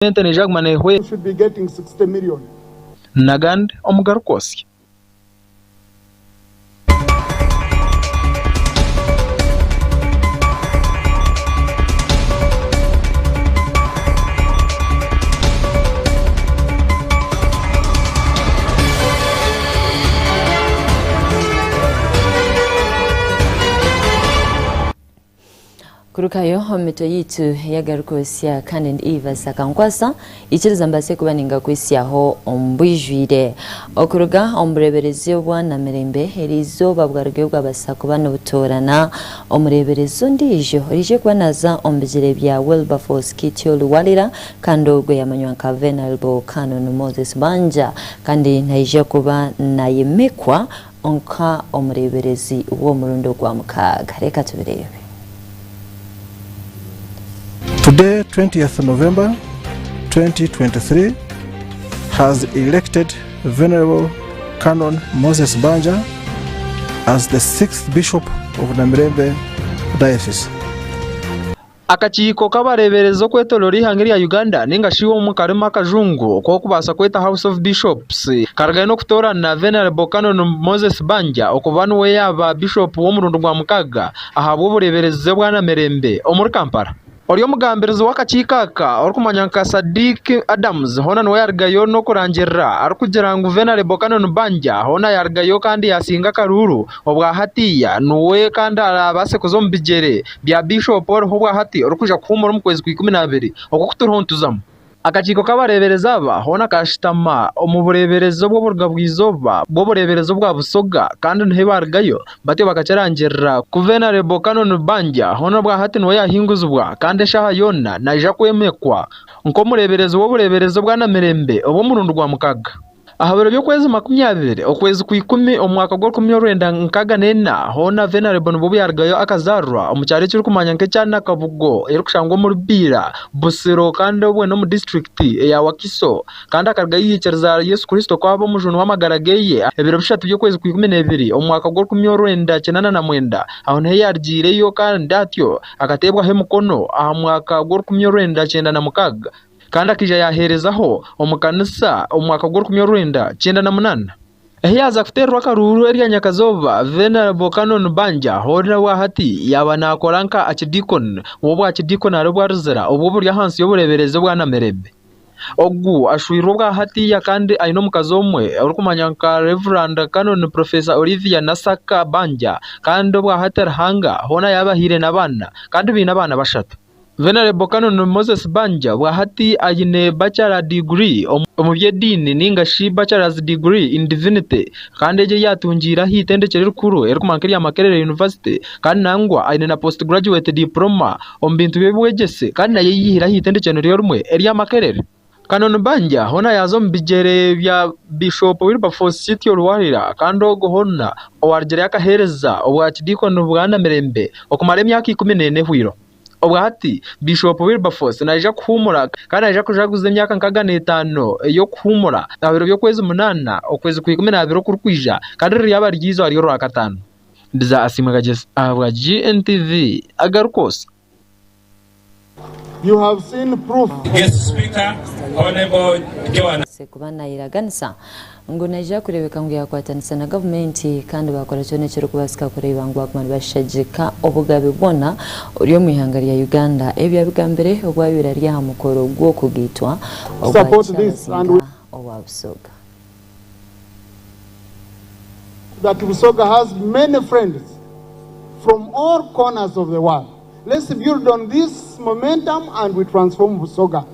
should be getting 60 million. Nagand Agarikwotsya. Kurukayo omito yitu Agarikwotsya kandi evas Akankwasa ichiriza mbase kubaninga kwisiaho ombwijwire okuruga omureberezo bwana mirembe erizo babwarage bwabasako bano butorana omureberezo ndijo rije kwanaza ombijire bya Wilberforce kityo luwalira kandi ogwe yamanyanka Venerable Canon Moses Banja kandi naije kuba nayemekwa onka omureberezi wo murundo gwa mukaga reka tubirebe. Today, 20th November 2023, has elected Venerable Canon Moses Banja as the 6th Bishop of Namirembe Diocese. Akakiiko kabareberezo kwetolo lihangeri ya Uganda ninga shiwo mu karema kajungu ko kubasa kweta House of Bishops karagaino kutora na Venerable Canon Moses Banja okubanu we yaba bishop wo murundo gwa mukaga ahabwo bureberezo bwana Mirembe omuri Kampala. Oriyo mugamberezo wakakiikaka orukumanyanka Sadiq Adams hona no yargayo no kurangira arukugera ngu Venerable Canon Banja hona yargayo kandi yasinga karuru obwa hatiya nuwe kandi arabase kuzombijere bya bishop orubwa hati orukuja kuhumura mu kwezi kwa 12 okukuturhontuzamu. Akakiiko kabarebereza aba hona kashitama omubureberezo bwo burga bwizoba bwo bureberezo bwa busoga kandi ntibargayo bate bakacarangira ku Venerable Canon Banja hona bwa hati no yahinguzwa kandi shaha yona naija kwemekwa nko mureberezo bwo bureberezo bwa Namirembe obo murundo gwa mukaga. Ahabero byo kwezi 20 okwezi ku 10 omwaka gwa 1994 hona Venerable bobu yargayo akazarwa omucyari kiri kumanyanka cyana kabugo erukushangwa mu Rubira Busiro kandi obwe no mu district ya Wakiso kandi akargayo yicereza Yesu Kristo kwabo mujunu wamagarageye ebiro bishatu byo kwezi ku 12 omwaka gwa 1999 aho ne yargireyo kandi atyo akatebwa he mukono aha mwaka gwa 1996 kandi akija yaherezaho omukanisa omwaka gwa 1998 ehiyaza kuterwa karuru eriya Nyakazoba Venerable Canon Banja hona wa hati yaba nakoranka akidikon obwo akidikon arobwa ruzera obwo burya hansi yobureberezo bwa Namirembe ogu ashwirwa bwa hati ya kandi aino mukazomwe orukumanyanka Reverend Canon Professor Olivia Nasaka Banja kandi obwa hati arhanga hona yabahire nabana kandi bina bana bashatu. Venerable Canon Moses Banja bwa hati ayine bachelor degree omubyedini ninga shi bachelor's degree in divinity kandi eje yatungira hitendekere rukuru erukumankeri ya Makerere University kandi nangwa ayine na postgraduate diploma ombintu bebwegese kandi naye yihira hitendekere ryo rumwe eriya Makerere. Canon Banja hona yazo mbijere bya Bishop Wilberforce City Olwarira kandi ogo hona owarjere akahereza obwa kidikono bwa Namirembe okumara emyaka 14 hwiro. Obwa hati Bishop Wilberforce naija kuhumura kandi naija kujaguza emyaka 5 yo kuhumura abiro byo kwezi 8 okwezi ku 12 kurukwija kandi ryaba ryizo ari ro akatano ndiza asimagaje abwa Gntv Agarikwotsya. You have seen proof. Yes, Speaker, Honorable Joanna. Sekubana iraganisa ngo naija kurebeka ngo yakwatanisa na government kandi bakora cyone cyo kubasika kureba ngo akamara bashajika obugabe bona uriyo mwihangari ya Uganda ebya bigambere obwabira rya hamukoro gwo kugitwa support this and Busoga. That Busoga has many friends from all corners of the world. Let's build on this momentum and we transform Busoga.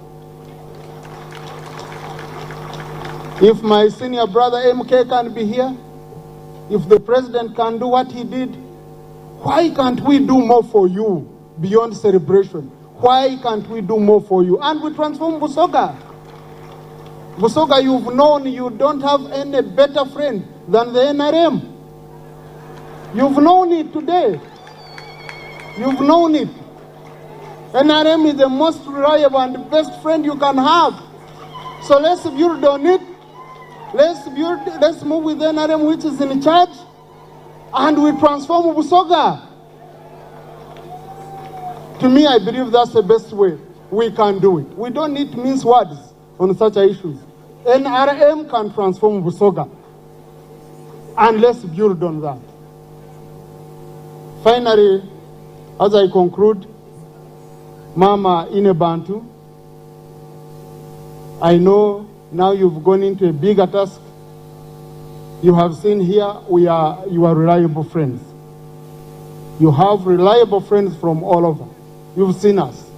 If my senior brother MK can be here, if the president can do what he did, why can't we do more for you beyond celebration? Why can't we do more for you? And we transform Busoga. Busoga, you've known you don't have any better friend than the NRM. You've known it today. You've known it. NRM is the most reliable and best friend you can have. So let's build on it. Let's move with NRM, which is in charge, and we transform Busoga. To me, I believe that's the best way. we can do it. We don't need to mince words on such issues. NRM can transform Busoga. And let's build on that. Finally, as I conclude, Mama Inebantu, I know now you've gone into a bigger task. You have seen here, we are your reliable friends. You have reliable friends from all over. You've seen us.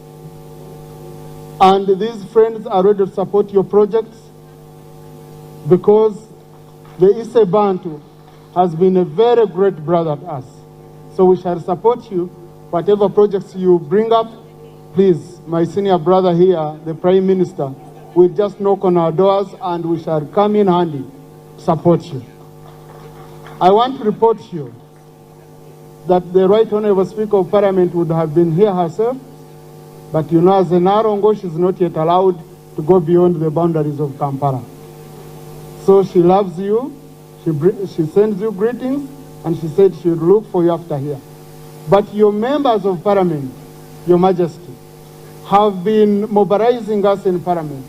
And these friends are ready to support your projects because the Isebantu has been a very great brother to us. So we shall support you. Whatever projects you bring up, please, my senior brother here, the Prime Minister, will just knock on our doors and we shall come in handy to support you. I want to report to you that the Right Honourable Speaker of Parliament would have been here herself, but you know, as an Arongo, she's not yet allowed to go beyond the boundaries of Kampala. So she loves you, she sends you greetings, and she said she would look for you after here. But your members of Parliament, Your Majesty, have been mobilizing us in Parliament,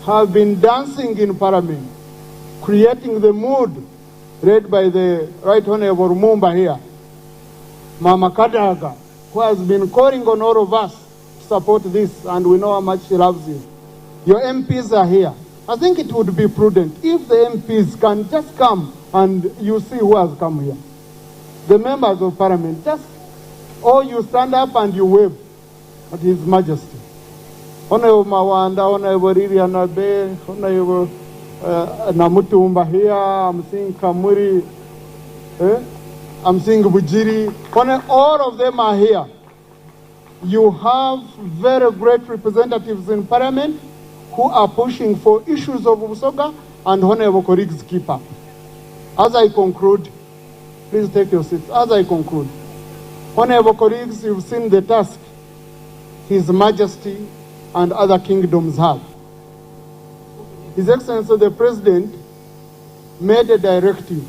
have been dancing in Parliament, creating the mood led by the Right Honourable Mumba here, Mama Kadaga, who has been calling on all of us to support this, and we know how much she loves you. Your MPs are here. I think it would be prudent if the MPs can just come and you see who has come here. The members of Parliament, just, or you stand up and you wave at His Majesty. Honorable Mawanda, Honorable Riri Anabe, Honorable Namutumba here, I'm seeing Kamuri, I'm seeing Bujiri. All of them are here. You have very great representatives in Parliament who are pushing for issues of Busoga and Honorable colleagues keep up. As I conclude, please take your seats. As I conclude, Honorable colleagues, you've seen the task His Majesty and other kingdoms have. His Excellency the President made a directive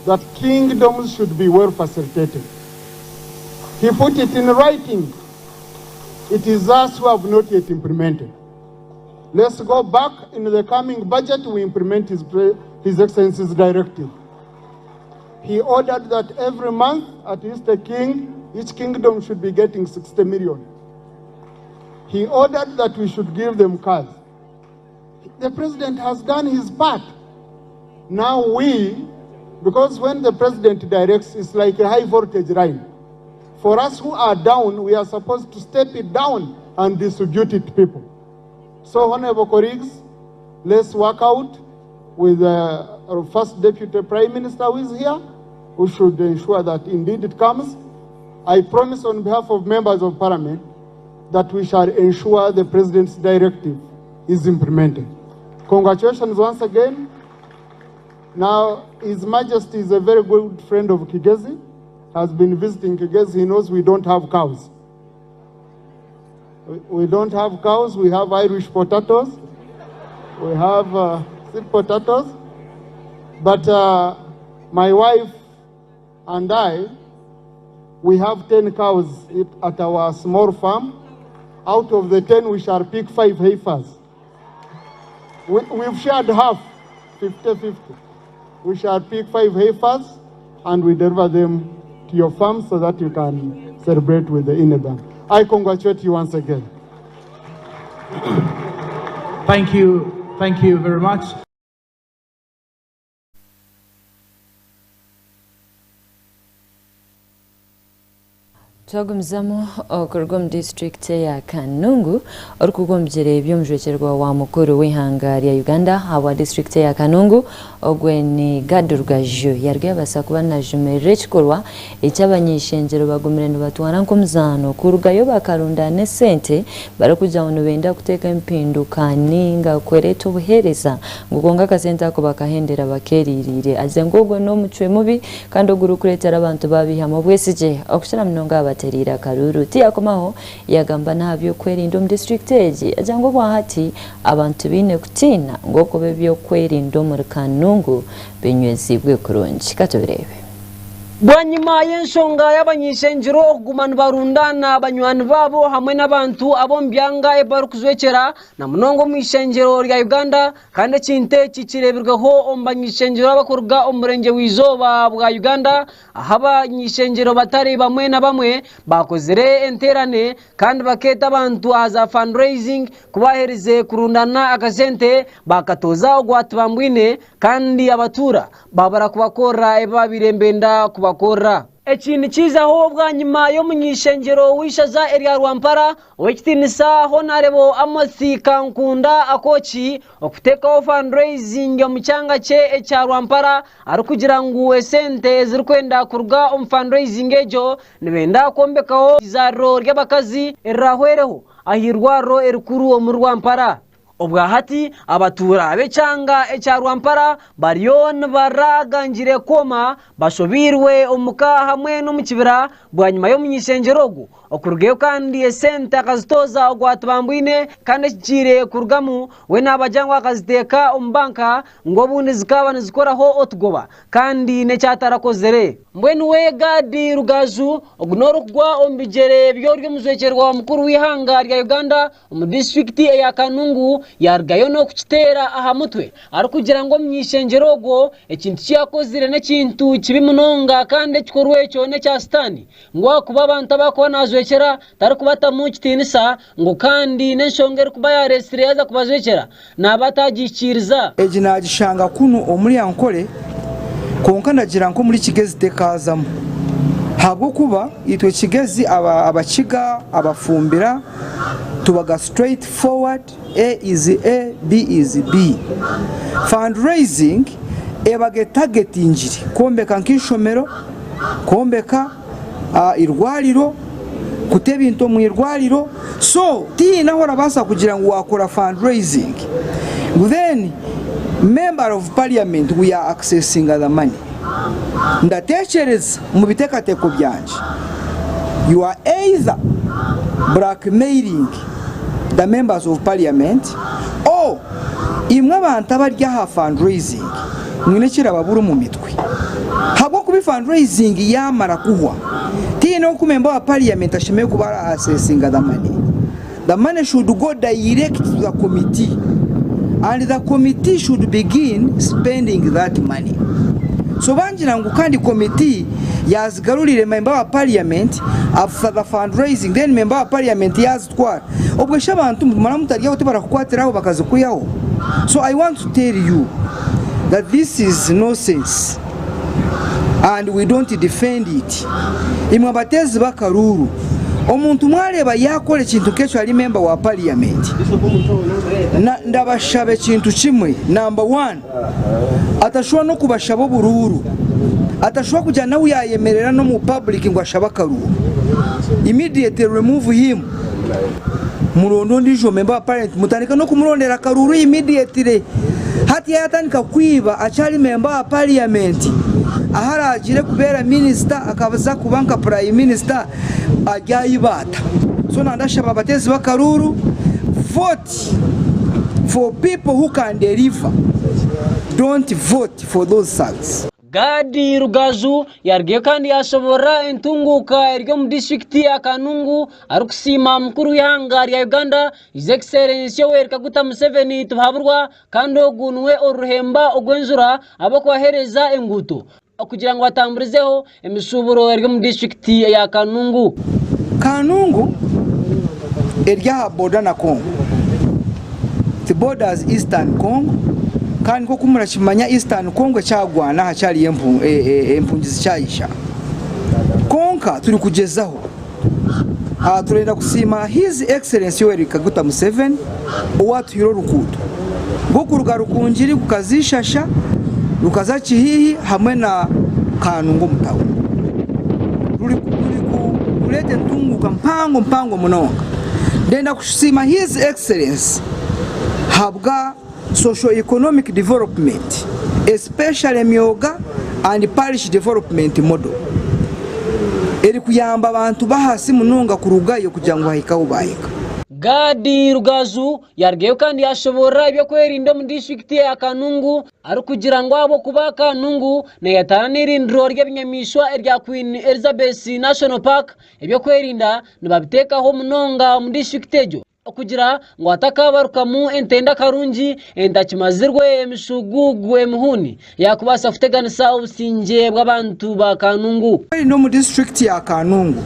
that kingdoms should be well facilitated. He put it in writing. It is us who have not yet implemented. Let's go back in the coming budget, we implement His Excellency's directive. He ordered that every month, at least each kingdom should be getting 60 million. He ordered that we should give them cars. The President has done his part. Now we, because when the President directs, it's like a high voltage line. For us who are down, we are supposed to step it down and distribute it to people. So, Honorable colleagues, let's work out with our First Deputy Prime Minister who is here, who should ensure that indeed it comes. I promise on behalf of members of Parliament that we shall ensure the President's directive is implemented. Congratulations once again. Now, His Majesty is a very good friend of Kigezi, has been visiting Kigezi. He knows we don't have cows. We don't have cows, we have Irish potatoes. We have sweet potatoes. But my wife and I, we have 10 cows at our small farm. Out of the 10, we shall pick 5 heifers. We've shared half, 50-50. We shall pick 5 heifers and we deliver them to your farm so that you can celebrate with the Ineba. I congratulate you once again. Thank you very much. Twagumizamo okurugom district ya Kanungu orukugombyere byomujwekerwa wa mukuru w'ihanga ya Uganda hawa district ya Kanungu ogweni gadurgajo yarge basakuba na jumere chikorwa ecyabanyishengero bagomerano batwara nkomuzano kurugayo bakarunda ne sente barakuja ono benda kuteka impindukani nga kwereto buhereza ngukonga kasenta ko bakahendera bakeririre azengogo no mucwe mubi kandi ogurukuretera abantu babihamo bwesije okushira mnonga baterira karuru tiyakomaho yagamba nabyo kwerinda mu district eji ajango bwahati abantu bine kutina ngoko bebyo kwerinda mu Kanungu benywezibwe kurungi katobirebe. Bwanyuma y'enshonga y'abanyishenjero okugumana barundana abanywani babo hamwe n'abantu abo mbyanga ebarukuzwekera na munongo mwishenjero rya Uganda kandi kinte kikireberwaho ombanyishenjero abakorga omurenge w'izoba bwa Uganda ahaba nyishenjero batari bamwe na bamwe bakozere enterane kandi baketa abantu aza fundraising kubahereze kurundana akasente bakatoza ogwatubambwine kandi abatura babara kubakora ebabirembenda bakora ekintu kizaho bwanyuma yo munyishengero wishaza area Rwampara wekitinisa honarebo Amosi Kankunda Akochi okuteka fundraising mu cyanga cye cya Rwampara ari kugira ngo esente zirikwenda kurga fundraising ejo nibenda kombekaho izaro ry'abakazi erahwereho ahirwaro erikuru mu Rwampara obwahati abatura becanga echa Rwampara bariyon baraganjire koma bashobirwe omuka hamwe no mukibira bwanyuma yo munyishenjerogo okurugeyo kandi esente akazitoza ogwatubambwine kandi kigire kurugamu we nabajangwa akaziteka ombanka ngo bundi zikaba nizikoraho otugoba kandi necyatarakozere mbwenu we Gadi Rugazu ogunoro kugwa ombigere byo ry'omuzwekerwa mukuru w'ihanga rya Uganda mu district ya Kanungu yargayo no kukitera aha mutwe ari kugira ngo myishenjerogo ekintu cyakozire n'ekintu kibimunonga kandi kikorwe cyone cya stani ngo kuba abantu abakona azwekera tari kubata mu kitinisa ngo kandi n'enshongere kuba ya resireza kubazwekera nabatagikiriza ejinagishanga kuno omuri yankole konka ndagira nko muri Kigezi tekazamo habwo kuba itwe Kigezi abakiga abafumbira tubaga straight forward. A is A, B is B. Fundraising ebage targetingiri kombeka nk'ishomero kombeka irwaliro kuteba into mu irwaliro so tina hora basa kugira ngo wakora fundraising then member of parliament we are accessing the money ndatekereza mu bitekateko byanje you are either blackmailing the members of parliament or imwe abantu abarya ha fundraising mwinekira baburu mu mitwe habwo kubi fundraising yamara kuhwa tino ku member wa parliament ashimeye kubara accessing the money should go direct to the committee and the committee should begin spending that money. So banjira ngo kandi committee yazigarurire member wa parliament after the fundraising then member wa parliament yazitwara ubwo shabantu mumara mutarya wote barakukwatiraho bakazikuyaho. So I want to tell you that this is nonsense and we don't defend it. Imwe batezi bakaruru omuntu mwareba yakora ikintu kecho ali member wa parliament ndabashabe kintu kimwe number 1 atashwa no kubashabo bururu atashwa kujya nawe yayemerera no mu public ngo ashaba karuru immediately remove him murondo ndijo member wa parliament mutanika no kumurondera karuru immediately hati yatanika kwiba achali member wa parliament aharagire kubera minister akabaza kubanka prime minister ajyayibata. So nandashaba batezi bakaruru vote for people who can deliver, don't vote for those thugs. Gadi Rugazu yargiye kandi yashobora entunguka eryo mu district ya Kanungu arukusima mukuru w'ihanga rya Uganda His Excellency Yoweri Kaguta Museveni tuhaburwa kandi ogunwe oruhemba ogwenzura abo kwahereza enguto kugira ngo batamburizeho emisuburo eryo mu district ya Kanungu. Kanungu erya border na Congo, the borders Eastern Congo kandi ko kumura kimanya Eastern Congo cyagwana hacari empungizi cyayisha konka turi kugezaho turenda kusima His Excellency Yoweri Kaguta Museveni uwatuyiro rukuto bokuruga rukunjiri kukazishasha rukaza kihihi hamwe na Kanungu mutawo ruri kulete ntunguka mpango munonga ndenda kusima His Excellency habwa socio-economic development, especially myoga and parish development model. Eri kuyamba abantu bahasi munonga kurugayo kugira ngo bahika ubahika. Gadi Rugazu yargeyo kandi yashobora ibyo kwerinda mu district ya Kanungu ari kugira ngo abo kuba Kanungu ne yatara n'irindiro ry'abinyamishwa erya Queen Elizabeth National Park ibyo kwerinda nibabitekaho munonga mu district ejo kugira ngo atakabaruka mu entenda karungi endakimazirwe emishugugu emuhuni yakubasa kuteganisa obusinge bw'abantu ba Kanungu no mu district ya Kanungu.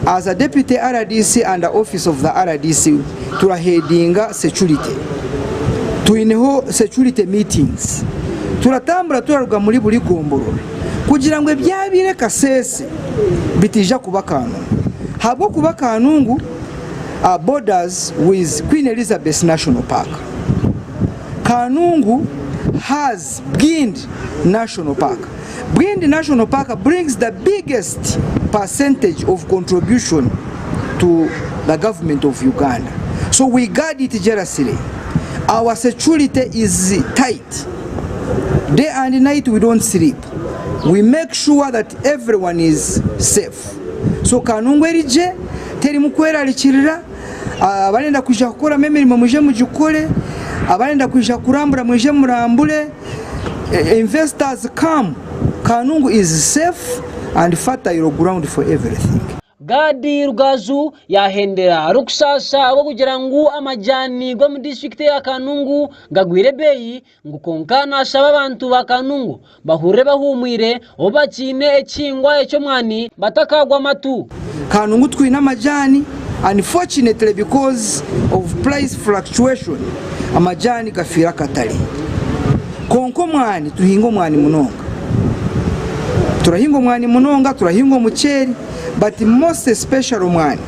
As a deputy RDC and the office of the RDC, turahedinga security. Tuineho security meetings. Turatambura turaruga muri buri gomboro. Kugira ngo byabire kasese bitija kuba Kanungu. Habwo kuba Kanungu borders with Queen Elizabeth National Park. Kanungu has Bwindi National Park. Bwindi National Park brings the biggest percentage of contribution to the government of Uganda. So we guard it jealously. Our security is tight. Day and night we don't sleep. We make sure that everyone is safe. So Kanungu erije teri mukwera likirira abalenda kuja kukora emirimo muje mugikore abalenda kuja kurambura muje murambule investors come. Kanungu is safe and fertile ground for everything. Gadi Rugazu yahendera rukusasa abo kugira ngo amajani go mu district ya Kanungu gagwire beyi ngukonkana ashaba abantu ba Kanungu bahure bahumwire obakine ekingwa echo mwani batakagwa matu. Kanungu twina amajani, unfortunately because of price fluctuation amajani gafira katali. Konko mwani tuhingo mwani munonga. Turahingo mwani munonga, turahingo mucheri, but most special mwani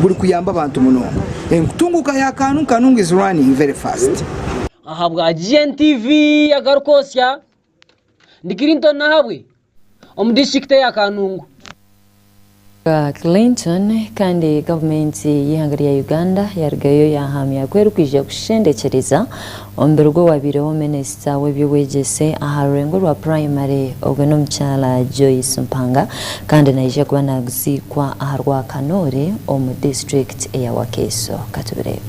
buri kuyamba abantu munonga. Enkutunguka ya Kanungu is running very fast. Ahabwa Gntv Agarikwotsya ndikirinto nahabwe omu district ya Kanungu. Clinton kandi government y'ihanga ya Uganda yargayo yahamya kweru kwije kushendekereza ombergo wabireho minister w'ebyowegese aharengo rwa primary ogano mchala Joyce Mpanga kandi naije kuba nagzikwa aharwa Kanore omu district ya Wakeso katubirebe.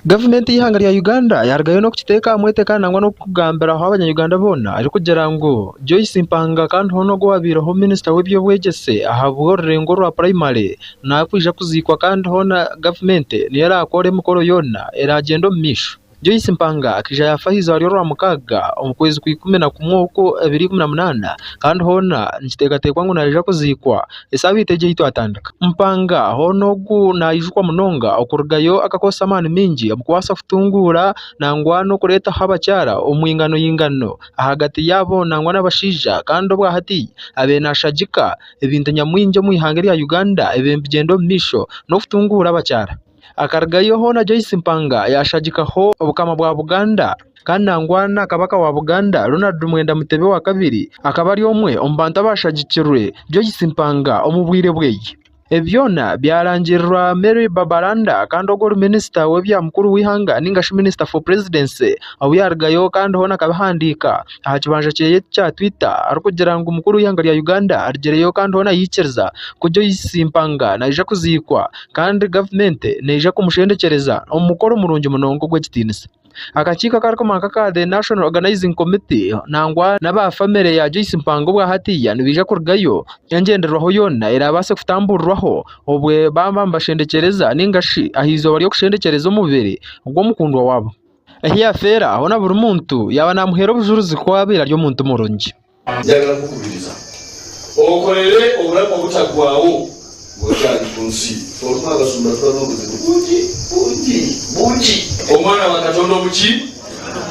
Government y'ihanga ya Uganda yargayo no kuteka amwete kanangwa no kugambira aho abanyayuganda bona ari kugira ngo Joyce Mpanga kandi hono go wabiraho minister w'ebyo wegese ahabwo rengo rwa primary nakwija kuzikwa kandi hona government ni yarakore mukoro yona eragendo misho. Joyce Mpanga akija yafahiza ari rwa mukaga omukwezi kwikumi ku mwoko 2018 kandi hona nchitegatekwa ngo narija kuzikwa esabiteje ito atandika. Mpanga hono gu nayijukwa munonga okurugayo akakosa amani mingi amukwasa futungura nangwa no kureta habacyara omwingano yingano ahagati yabo nangwa n'abashija kandi obwa hati abenashajika ebintu nyamwinje mu ihanga ya Uganda ebembigendo misho no futungura abacyara. Akargayo hona Joyce Mpanga yashajikaho obukama bwa Buganda kandi nangwana kabaka wa Buganda Ronald Mwenda Mutebe wa kabiri akaba ari omwe ombanta bashajikirwe Joyce Mpanga omubwire bweye. Ebyona byarangirwa Mary Babaranda kandi ogoro minister webya mukuru w'ihanga ningashi minister for presidency aho yargayo kandi hona kabahandika aha kibanja cyeye cya Twitter ari kugira ngo umukuru w'ihanga ya Uganda argereyo kandi hona yikirza ko Joyce Mpanga naje kuzikwa kandi government neje kumushendekereza omukoro murungi munongo gwe kitinisa. Akachika kariko makaka the National Organizing Committee nangwa naba family ya Joyce Mpanga bwa hatiya nibije kurgayo yangenderwaho yona irabase kutamburwaho obwe bamba mbashendekereza ningashi ahizo bari yo kushendekereza umubiri ubwo mukundwa wabo. Ehiya fera hona buri muntu yaba namuhero bujuruzi kwabira ryo muntu murungi. Njagala kukubiriza okorere obulako butagwawo bwali kunsi forma basumba twanombuze buji omwana wakatondo buki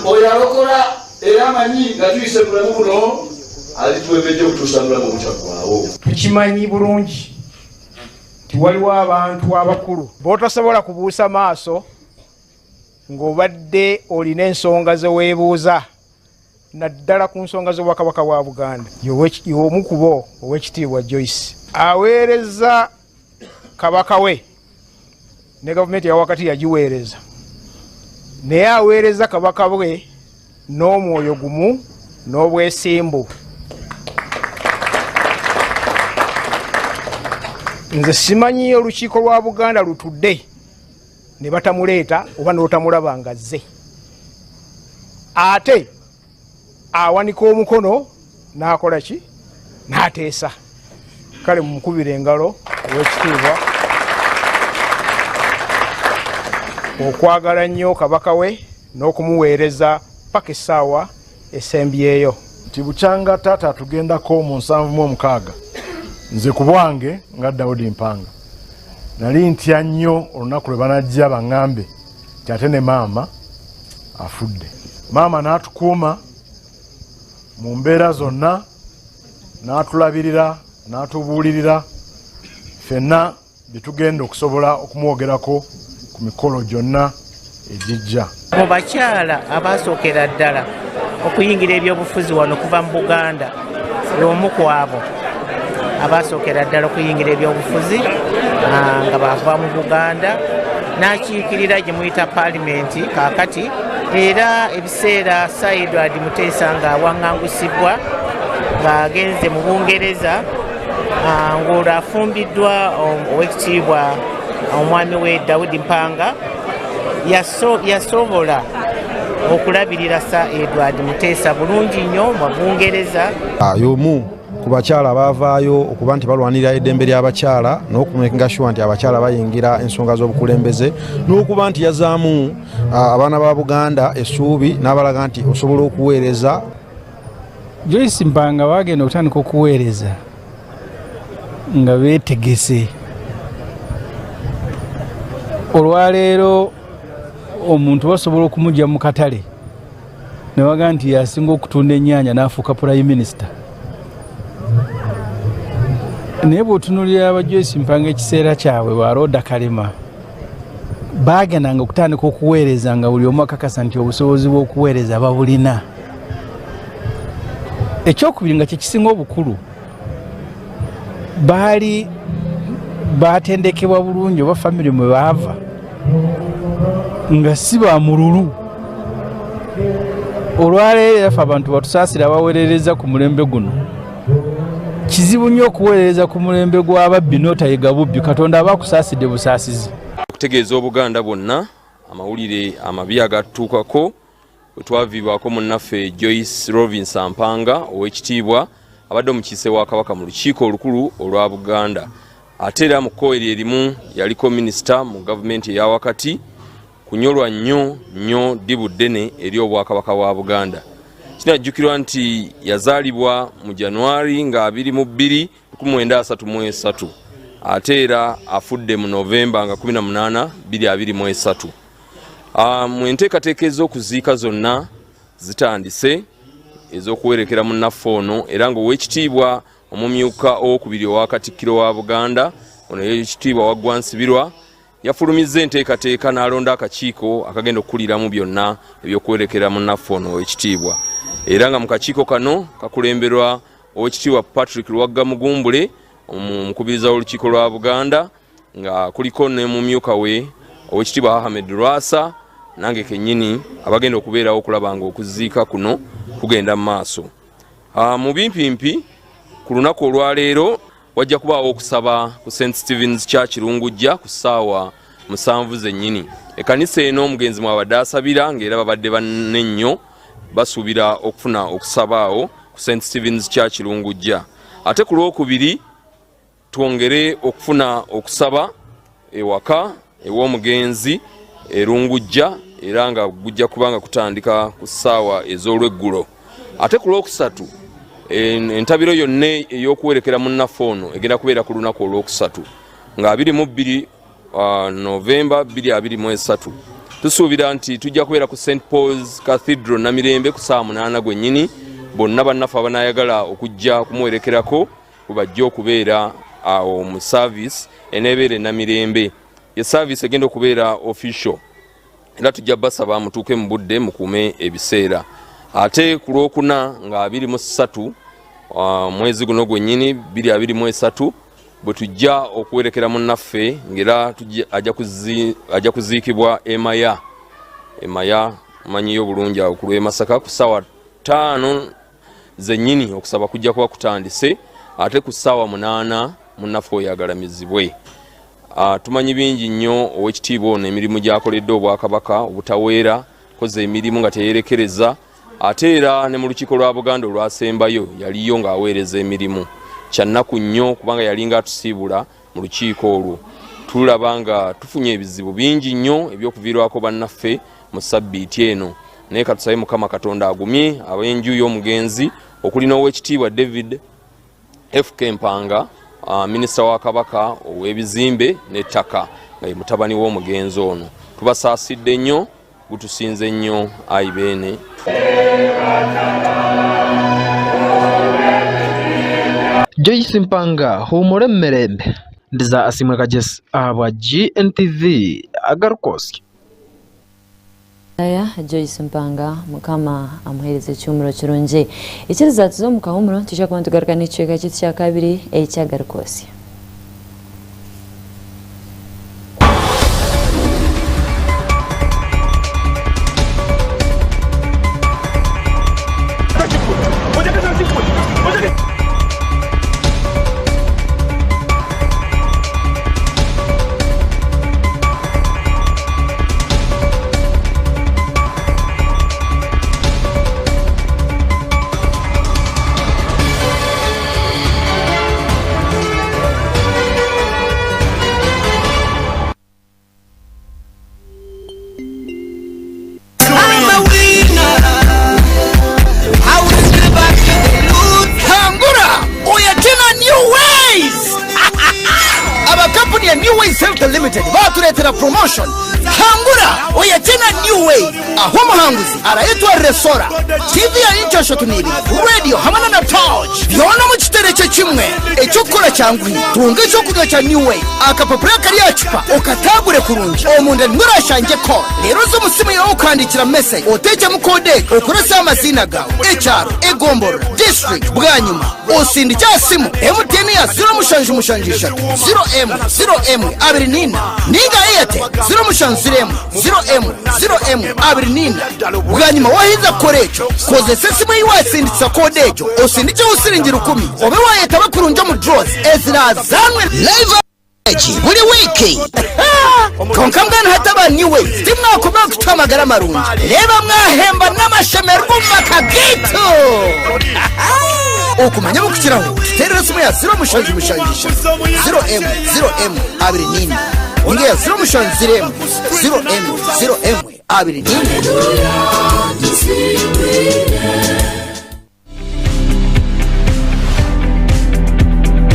oyalokora era manyi gatuyise mulamu buno alituwebeje kutusambula mu butagwawo. Tukimanyi bulungi tiwaliwo abantu abakulu botasobola kubuusa maaso ng'obadde olina ensonga ze weebuuza naddala ku nsonga z'obwakabaka bwa Buganda. Y'omu ku bo ow'ekitiibwa Joyce aweereza kabaka we ne gavumenti ya wakati yagiweereza naye aweereza kabaka bwe n'omwoyo gumu n'obwesimbu. nze simanyi olukiiko lwa Buganda lutudde ne batamuleeta oba n'otamulaba nga azze ate awanika omukono n'akola ki n'ateesa kale mumukubira engalo ow'ekitiibwa okwagala nnyo kabaka we n'okumuweereza paka essaawa esembyeyo nti bukyanga taata atugendako mu 76 nze ku bwange nga Daudi Mpanga nali ntya nnyo olunaku lwe banajja baŋŋambe nti ate ne maama afudde. Maama n'atukuuma mu mbeera zonna, n'atulabirira, n'atubuulirira ffenna bye tugenda okusobola okumwogerako ku mikolo gyonna egijja. Mu bakyala abaasookera ddala okuyingira ebyobufuzi wano kuva mu Buganda y'omu ku abo abaasookera ddala okuyingira ebyobufuzi nga baava mu Buganda n'akiikirira gye muyita paalimenti kaakati era ebiseera Edward Muteesa nga waŋŋangusibwa ng'agenze mu Bungereza ng'olwo afumbiddwa ow'ekitiibwa omwami we Daudi Mpanga yasobola okulabirira Edward Muteesa bulungi nnyo mu Bungereza. Y'omu ku bakyala baavaayo okuba nti balwanirira eddembe ly'abakyala n'okumenga sure nti abakyala bayingira ensonga z'obukulembeze n'okuba nti yazaamu abaana ba Buganda essuubi n'abalaga nti osobola okuweereza. Joyce Mpanga bagenda okutandika okuweereza nga beetegese. Olwaleero omuntu basobola okumujja mu katale ne baga nti yasinga okutunda ennyaanya n'afuuka Prime Minister. Naye bw'otunuulira aba Joyce Mpanga ekiseera kyabwe bw'alooda kalema baagendanga okutandika okuweereza nga buli omu akakasa nti obusobozi bw'okuweereza babulina. Ekyokubiri nga kye kisinga obukulu baali baatendekebwa bulungi oba famire mwe baava nga si ba mululu. Olwaleero yafa abantu batusaasira abaweerereza ku mulembe guno. Kizibu nnyo okuweereza ku mulembe gw'ababbi n'otayiga bubbi. Katonda abakusaasidde busaasizi. Okutegeeza Obuganda bwonna amawulire amabi agatuukako bwe twaviibwako munnaffe Joyce Robinson Mpanga ow'ekitiibwa abadde omukiise wa Kabaka mu lukiiko olukulu olwa Buganda. Ate era mu kkowe erimu yaliko minisita mu gavumenti eya wakati kunyolwa nnyo ddibu ddene eri obwakabaka bwa Buganda. Kinajjukirwa nti yazaalibwa mu January nga 22, 1933 ate era afudde mu Novemba nga 18, 2023. Mu enteekateeka ez'okuziika zonna zitandise ez'okuwerekera munnaffe ono era ng'ow'ekitiibwa omumyuka owokubiri owa Katikkiro wa Buganda ono y'ekitiibwa Waggwa Nsibirwa yafulumizza enteekateeka n'alonda akakiiko akagenda okukuliramu byonna eby'okuwerekera munnaffe ono ow'ekitiibwa. Era nga mu kakiiko kano kakulemberwa ow'ekitiibwa Patrick Luwagga Mugumbule omukubiriza w'olukiiko lwa Buganda nga kuliko ne mumyuka we ow'ekitiibwa Ahmed Lwasa nange kennyini abagenda okubeerawo okulaba nga okuziika kuno kugenda mu maaso. Mu bimpimpi ku lunaku olwaleero wajja kubaawo okusaba ku St. Stephen's Church Rungujja ku ssaawa 7 zennyini. Ekkanisa eno omugenzi mwabadde asabira ng'era babadde banne nnyo basuubira okufuna okusabaawo ku St. Stephen's Church Rungujja. Ate ku lwokubiri twongere okufuna okusaba ewaka ew'omugenzi Rungujja era nga gujja kubanga kutandika ku ssaawa ez'olweggulo. Ate ku lwokusatu entabiro yonna ey'okuwerekera munnaffe ono egenda kubeera ku lunaku olwokusatu nga 22 Novemba 2023. Tusuubira nti tujja kubeera ku St. Paul's Cathedral Namirembe ku ssaawa 8 gwennyini. Bonna bannaffe abanaayagala okujja kumuwerekerako bajja okubeera awo mu service eneebeera Namirembe. Ye service egenda okubeera official era tujja basaba mutuuke mu budde mukuume ebiseera. Ate ku lwokuna nga 23 mwezi guno gwennyini 2023 bwe tujja okuwerekera munnaffe ng'era ajja kuziikibwa Emaya manyiyo bulungi awo ku lw'e Masaka ku ssaawa 5 zennyini. Okusaba kujja kuba kutandise ate ku ssaawa 8 munnaffe oyo agalamizibwe. Tumanyi bingi nnyo Oweekitiibwa ono emirimu gy'akoledde Obwakabaka obutaweera koze emirimu nga teyerekereza, ate era ne mu lukiiko lwa Buganda olwasembayo yaliyo ng'aweereza emirimu. Kyannaku nnyo kubanga yalinga atusiibula mu lukiiko olwo. Tulaba nga tufunye ebizibu bingi nnyo ebyokuviirwako bannaffe mu ssabbiiti eno, naye katusabe Mukama Katonda agumye ab'enju y'omugenzi okuli n'Oweekitiibwa David F.K. Mpanga, minisita wa Kabaka ow'ebizimbe n'ettaka nga ye mutabani w'omugenzi ono. Tubasaasidde nnyo, gutusinze nnyo ayi beene. Joyce Mpanga humure mmerembe ndiza asimwe kagesi abwa GNTV Agarikwotsya. Aya Joyce Mpanga mukama amuhereze icyumuro kirungi ikiriza tuzo mukahumuro tujya kuba tugaruka n'icweka cya kabiri ecy'Agarikwotsya. Promotion Hangura oya tena new way aho muhanguzi arayetwa resora TV ya inchasho tuniri radio hamana na touch byona mu kitereke kimwe ecyo kora cyangwa tunga cyo kunywa cya new way akapapura kari yacupa ukatagure kurunji omunde ngurashanje ko rero zo musimo yo ukandikira message oteke mu code ukoresa amazina gawe HR egomboro district bwanyuma osindi cyasimu MTN ya 0 mushanje mushanjisha 0M abrinina ninga yete 0 mushanziremo 0M abrinina bwanyuma wahiza korecho koze sesimu yiwasinditsa kodejo osindi cyo usiringira 10 obe wayeta bakurunja mu draws ezira zanwe live buri wiki konkambana hataba new way timna kuba kutamagara marunji reba mwahemba n'amashemerwa makagito okumanya mukiraho terera simu ya 0 mushanjisha 0M abrinina Unge 0 mushanziremo 0M abrinina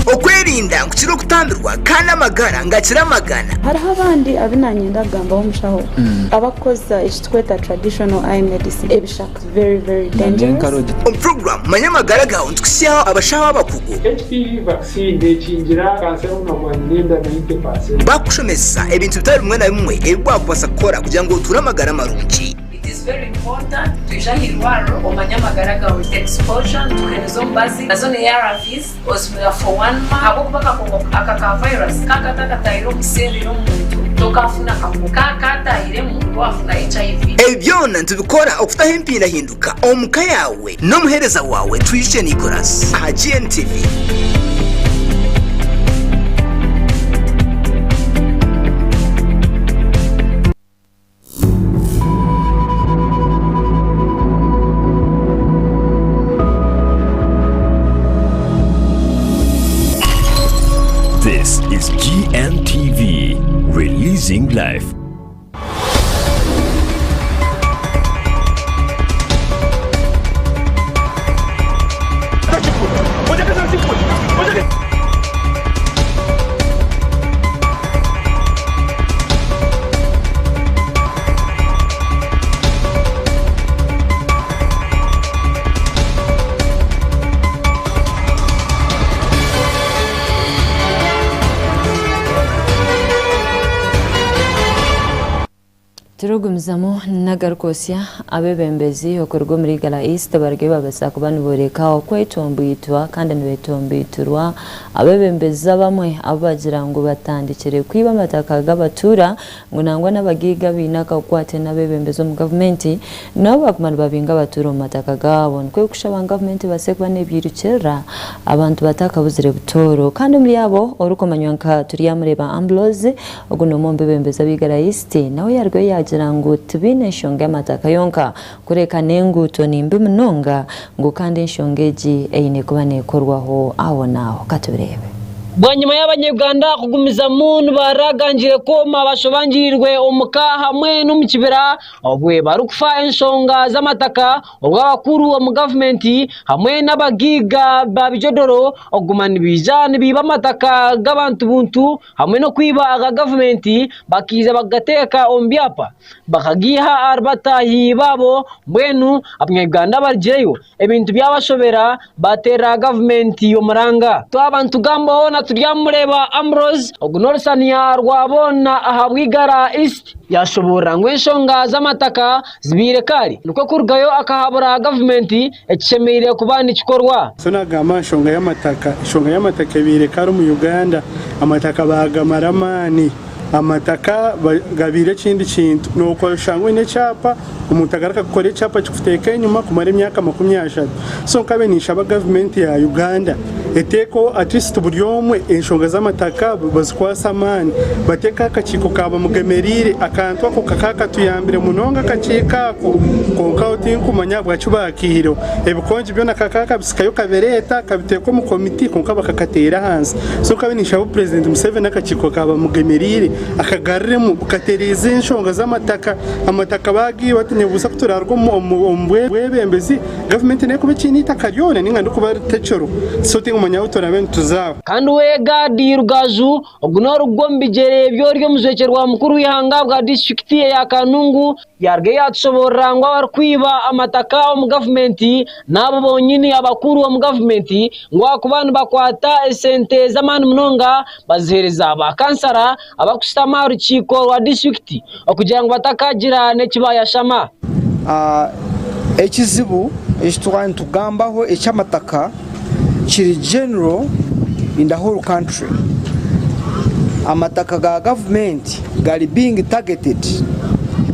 okwelinda nkukira okutambirwa kana magara ngakira magana hariho abandi abinanyenda gambaho mushaho abakoza ekitweta traditional eye medicine ebishaka very dangerous program manya magara gawe ntukusyaho abashaho abakugu HPV vaccine ekingira kanseri n'amagenda 90%. bakushomesa ebintu bitari bimwe na bimwe ebibwakwasa kukora kugira ngo uture amagara marungi. It is very important tujahirwaro omanyamagara gawe exposure tukenezo mbazi nazo ne ARVs osmira for 1 month abo kubaka ko akaka virus kakatakairo museriro muntu tokafuna kamuka kataire muntu afuna HIV ebyona ntubikora okufutaho empira hinduka omuka yawe no muhereza wawe Twishe Nicholas Gntv. This is Gntv, releasing life. Turugumizamu Agarikwotsya abebembezi okurwa muri Gala East barge babasa kubanboreka okwetombyitwa kandi nibetombyitwa abebembeza bamwe abagira ngo batandikire kwiba amataka gabatura ngo nangwa n'abagiga binaka kwate n'abebembeza mu government nabo bakumana babinga batura mu mataka gabo nkwe kushaba government basekwa nebyirukira abantu batakabuzire butoro kandi muri yabo orukomanyanka turiya mureba Ambrose oguno mombebembeza bigala East nawe yarwe yagira ngo tubine nshonga amataka yonka kureka nenguto nimbi munonga ngo kandi nshongeji eine kuba nekorwaho aho naho katurebe Bwanyuma y'abanyarwanda kugumiza muntu baraganjire koma bashobangirirwe umuka hamwe no mu kibera obwe barukufa enshonga z'amataka obw'abakuru mu government hamwe n'abagiga babijodoro ogumana ibijana biba amataka g'abantu buntu hamwe no kwiba aga government bakiza bagateka ombyapa bakagiha arbatahi babo bwenu abanyarwanda barjeyo ebintu byabashobera batera government yo maranga to abantu gambo na turyamureba Ambrose ogunorsania rwabona ahabwigara East yashobora ngo enshonga z'amataka zibire kari nuko kurgayo akahabura government ekishemire kubana ikikorwa sonagama enshonga y'amataka bire kari mu Uganda amataka bagamaramani amataka gabire kindi kintu nuko shangwe ne chapa umuntu agaraka gukora chapa cyufuteka inyuma kumara imyaka 20 so kabenisha aba government ya Uganda eteko at least buryomwe enshonga z'amataka bazikwasa mani bateka akakiko kaba mugemerire akantu ako kakaka tuyambire munonga akakikako konka utinkumanya bwacubakiro ebikonje byo nakakaka bisikayo kabereta kabiteko mu committee konka bakakatera hansi so kabenisha abo president Museveni akakiko kaba mugemerire akagarremu ukatereze enshonga z'amataka amataka bagi batinye busa kuturarwa bwebembezi government ne kuba kinita karyone ninga ndukuba techoro so tingumanya utora bentu zabo kandi wega dirugaju ogunoro gombigere byo ryo muzekerwa mukuru w'ihanga bwa district ya Kanungu yarge yatsobora ngo barkwiba amataka mu government nabo bonyine abakuru mu government ngo akubana bakwata esente z'amani munonga bazihereza abakansara abakusitama urukiko rwa district okugira ngo batakagira nekibaya shama ekizibu ekitwani tugambaho ekyamataka kiri general in the whole country. Amataka ga government gali being targeted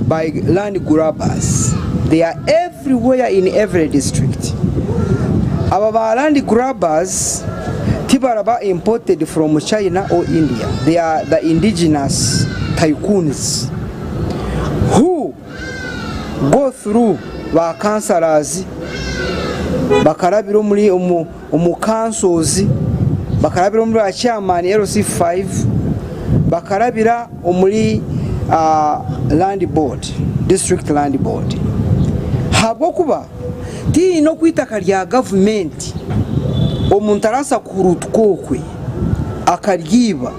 by land grabbers. They are everywhere in every district. Aba land grabbers tibaraba imported from China or India. They are the indigenous tycoons who go through ba councillors bakarabiro muri umukansozi bakarabira muri chairman LC5 bakarabira muri land board district land board habwo kuba ti no kwitaka rya government omuntu arasa kurutkokwe akaryiba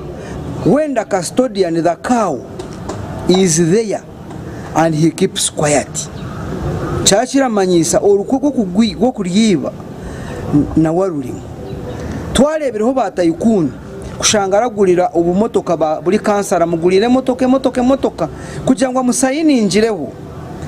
when the custodian the cow is there and he keeps quiet chachira manyisa orukoko kugwigo kuryiba na warurimo twarebereho batayikuna kushangaragurira ubumotoka buri kansara mugurire motoka kugira ngo amusayiningireho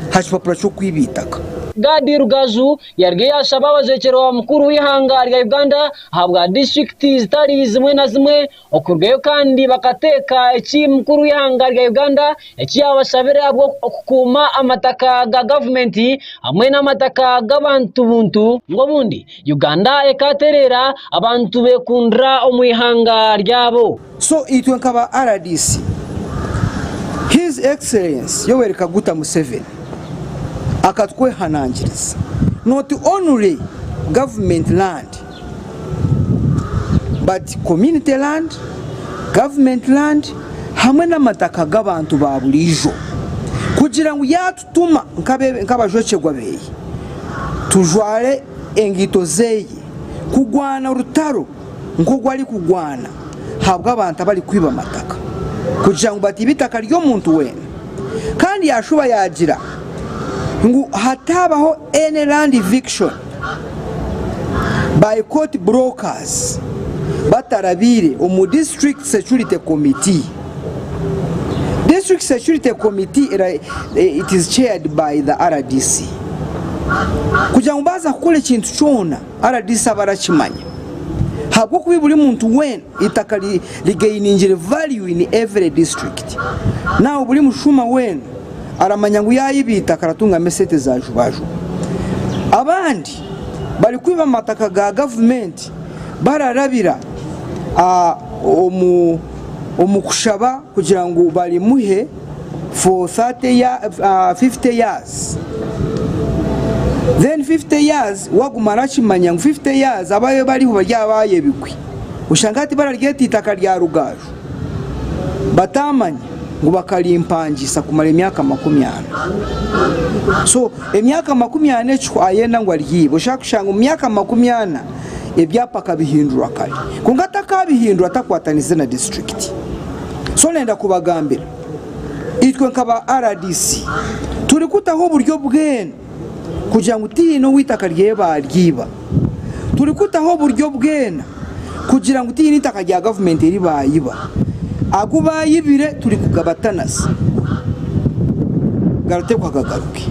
hashipapura cyo kwibitaka Gadi Rugaju yarge yashaba abazekero mukuru w'ihanga rya Uganda habwa district zitari zimwe na zimwe okurgeyo kandi bakateka eki mukuru w'ihanga rya Uganda eki yabashabire abwo okukuma amataka ga government hamwe n'amataka g'abantu buntu ngo bundi Uganda ekaterera abantu bekundra omwihanga ryabo so itwe nkaba RDC His Excellency Yoweri Kaguta Museveni akatwe hanangiriza not only government land but community land, government land hamwe n'amataka g'abantu ba burijo kugira ngo yatutuma nk'abajocegwa beye tujware engito zeye kugwana urutaro nko gwari kugwana habwa abantu bari kwiba amataka kugira ngo batibitaka ryo muntu wena kandi yashuba yagira ngo hatabaho any land eviction by court brokers batarabire district security committee District Security Committee it is chaired by the RDC. Kugira ngo baza kukora ikintu cyona RDC abarakimanya. Habwo kubi buri muntu when itaka ligainingira value in every district. Now buri mushuma when aramanya ngo yayibita karatunga mesete za jubaju. Abandi bari kwiba amataka ga government bararabira omukushaba kugira ngo bari muhe for 50 years. Then 50 years wagumara kimanya ngo 50 years abaye bari bajyabaye bikwi ushangati bararigeti itaka rya rugaju batamanya ngo bakalimpangisa kumara imyaka 40. So emyaka 40 cyo ayenda ngo ariyibo ushaka kushanga imyaka 40 ebyapa kabihindura kali kungata kabihindura atakwatanize na district. So nenda kubagambira itwe nkaba RDC turi kutaho buryo bwene kugira ngo utino witaka ryeba ryiba turi kutaho buryo bwena kugira ngo utino itaka rya government ribayiba agubayibire turi kugabatanasa garute kwa gagaruke.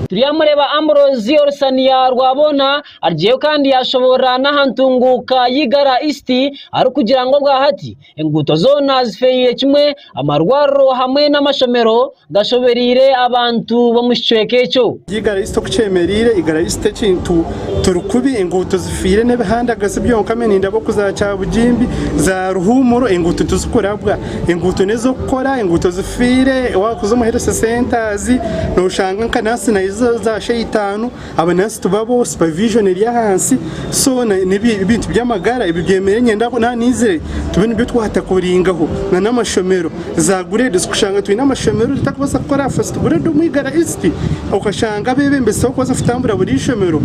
Turiyamureba Ambrose Orsania rwabona argiye kandi yashobora nahantunguka yigara isti ari kugira ngo bwahati enguto zona zifeye kimwe amarwaro hamwe n'amashomero gashoberire abantu bamushweke cyo yigara isto kucemerire igara iste kintu turukubi enguto zifire nebahanda gasibyo kamene ndabo kuzacha bujimbi za ruhumuro enguto tuzikorabwa enguto nezo gukora enguto zifire wakuzo muherese centers no ushanga kanasi na za shayitanu abanasi tubabo supervision eri hansi so n'ibintu by'amagara ibibyemere nyenda ko nanize tubene byo twahatakuringaho na namashomero za grade kushanga twi namashomero litakubasa gukora first grade umwigara isti ukashanga bebe mbese ko zafitambura buri shomero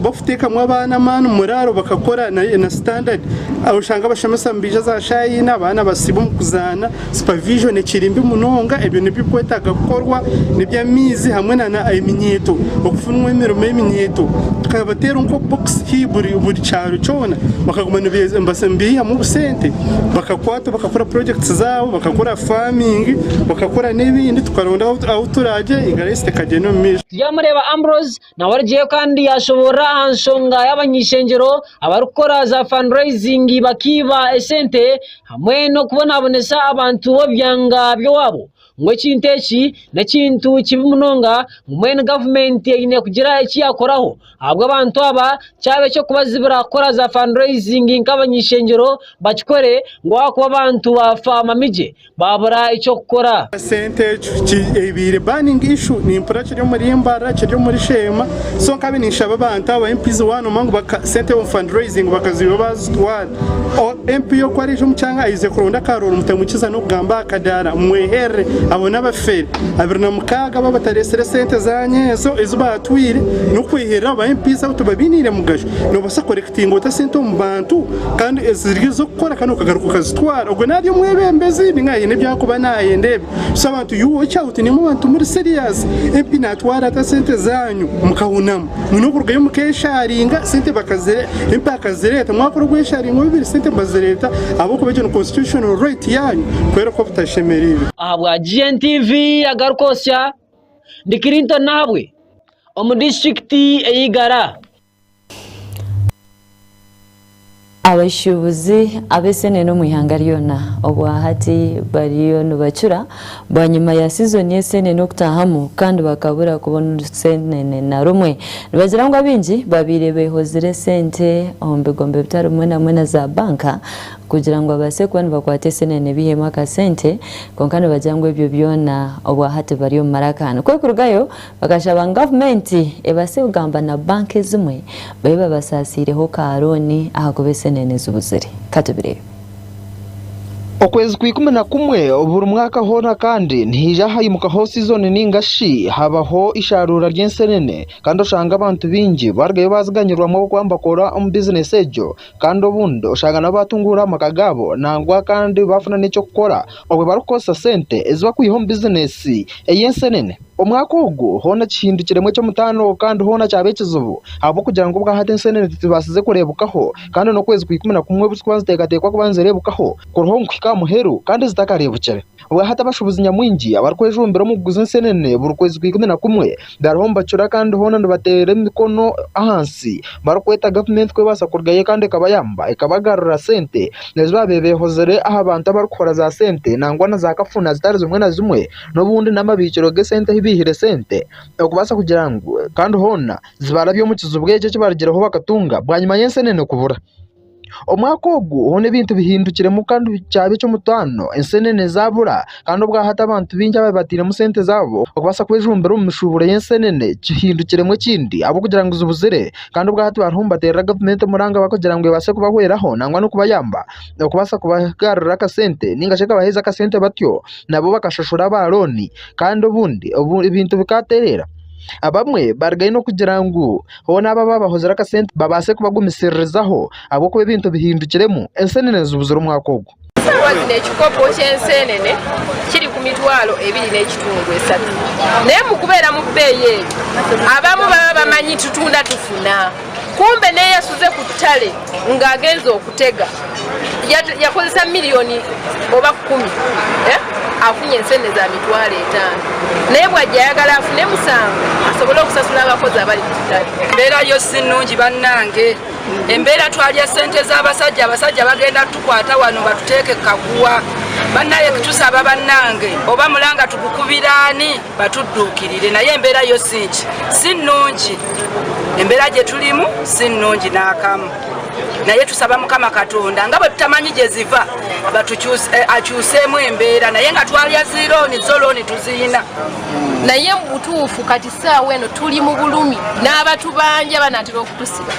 bafuteka mu abana manu muraro bakakora na standard ushanga bashemesa mbije za shayina abana basibu kuzana supervision ekirimbi munonga ebyo nibyo kwetaga gukorwa nibyamizi hamwe na iminyeto okufunwa emirimo y'eminyeto tukabatera nko box buri cyaro cyona bakagumana mbasembiya mu busente bakakwata bakakora projects zabo bakakora farming bakakora n'ibindi tukaronda aho turaje igareste kageno mish yamureba Ambrose na wargiye kandi yashobora hanshonga y'abanyishengero abarukora za fundraising bakiba esente hamwe no kubona abonesa abantu bo byanga byo wabo ngo kintechi na kintu kibimunonga mwene government yine kugira iki yakoraho ahubwo abantu aba cyabe cyo kubazibura kora za fundraising nk'abanyishengero bakikore ngo akuba abantu bafa mamije babura icyo gukora percentage ebire banning issue ni impracho yo muri imbara cyo muri shema so kabinisha abantu aba MPs wano mangu baka sente of fundraising bakaziba bazitwara MP yo kwari cyo mucanga ize kuronda karoro mutamukiza no kugamba akadara mwehere abona bafere abirna mukaga babatarese sente zanye so izuba atwire no kwihera aba MPs aho tubabinire mugasho no basa collecting utasento mu bantu kandi ezirizo gukora kano kagaruka kazitwara ubwo nari mwebembezi ningaye nebyakuba naye ndebe so abantu yuwo cyauti ni mu bantu muri serious MP natwara ta sente zanyu mukahunama muno kurgayo mukesharinga sente bakazere MP akazereta mwakora gwesharinga bibiri sente bazereta abo kubeje no constitutional right yanyu kwera ko butashemerire abwa Gntv Agarikwotsya ndikirinto nabwe omu district eyigara abashubuzi abesene no mwihanga ryona obwahati bariyo nubacura banyuma ya season yesene no kutahamu kandi bakabura kubona senene na rumwe nibagira ngo abinji babire behozire sente ombegombe bitarumwe na za banka kugira ngo abase kwani bakwate senene bihema ka sente konkane bajangwe ibyo byona obwahati bariyo marakana kwe kurugayo bakashaba government ebase ugamba na banke zimwe babe basasireho karoni ahagobese nene ubuzire katubire okwezi kwikumi na kumwe buri mwaka hona kandi ntija hayimuka ho season ningashi habaho isharura ry'ensenene kandi ushanga abantu bingi bargaye baziganyirwa mu kwamba kora um business ejo kandi obundi ushanga nabatungura amakagabo nangwa kandi bafuna n'icyo gukora obwe barukosa sente eziba kwiho business eyensenene omwaka ugu hona kihindukiremwe cyo mutano kandi hona cyabekizubu abo kugira ngo bwa hatensenene tibasize kurebukaho kandi no kwezi kwikumi na kumwe busikwanze tekatekwa kubanze rebukaho kuroho nkika muheru kandi zitakarebukere bwa hata bashobozi nyamwingi abarikwejumbira mu kuguza ensenene buri kwezi kwa 11 dariho mbacura kandi hona ndabatera emikono ahansi barikweta government kwebasa kurgaye kandi kabayamba ikabagarura sente nezo bebehozere aha abantu abarikora za sente nangwa na za kafuna zitari zimwe na zimwe n'obundi n'amabikiro ge sente hibihire sente okubasa kugira ngo kandi hona zibara byo mu kizubweje kibarigiraho bakatunga bwanyuma y'ensenene kubura omwaka ogu hone bintu bihindukire mu kandi cyabe cyo mutano ensenene zabura kandi ubwa hata abantu binja babatire mu sente zabo okubasa kwejumbira mu mishubure y'ensenene kihindukire mu kindi abo kugira ngo zubuzire kandi ubwa hata barumba tera government muranga bakugira ngo base kubahweraho nangwa no kubayamba okubasa kubagarura ka sente ninga sheka baheza ka sente batyo nabo bakashashura baroni kandi ubundi ibintu bikaterera abamwe bargaye no kugira ngo hona aba bahozera ka sente babase kubagumisirizaho abo ko ibintu bihindukiremo ensenene zubuzura umwaka ogu wazine ekikopo ky'ensenene kiri ku mitwalo 2.3 naye mu kubeera mu bbeeyi abamu baba bamanyi tutunda tufuna kumbe naye yasuze ku ttale ng'agenza okutega yakozesa miliyoni oba 10 afunye ensenene za mitwalo 5 naye bw'ajja ayagala afune 7 asobole okusasula abakozi abali ku ttale. Embeera yo si nnungi bannange, embeera twalya sente z'abasajja, abasajja bagenda tukwata wano batuteeke kaguwa. Bannaye tusaba bannange oba mulanga tukukubiraani batudduukirire, naye embeera yo si nnungi, embeera gye tulimu si nnungi n'akamu. Naye tusaba Mukama Katonda nga bwe tutamanyi gye ziva akyuseemu embeera, naye nga twalya zirooni zo looni tuziyina. Naye mu butuufu kati ssaawa eno tuli mu bulumi n'abatubanja banaatera okutusiba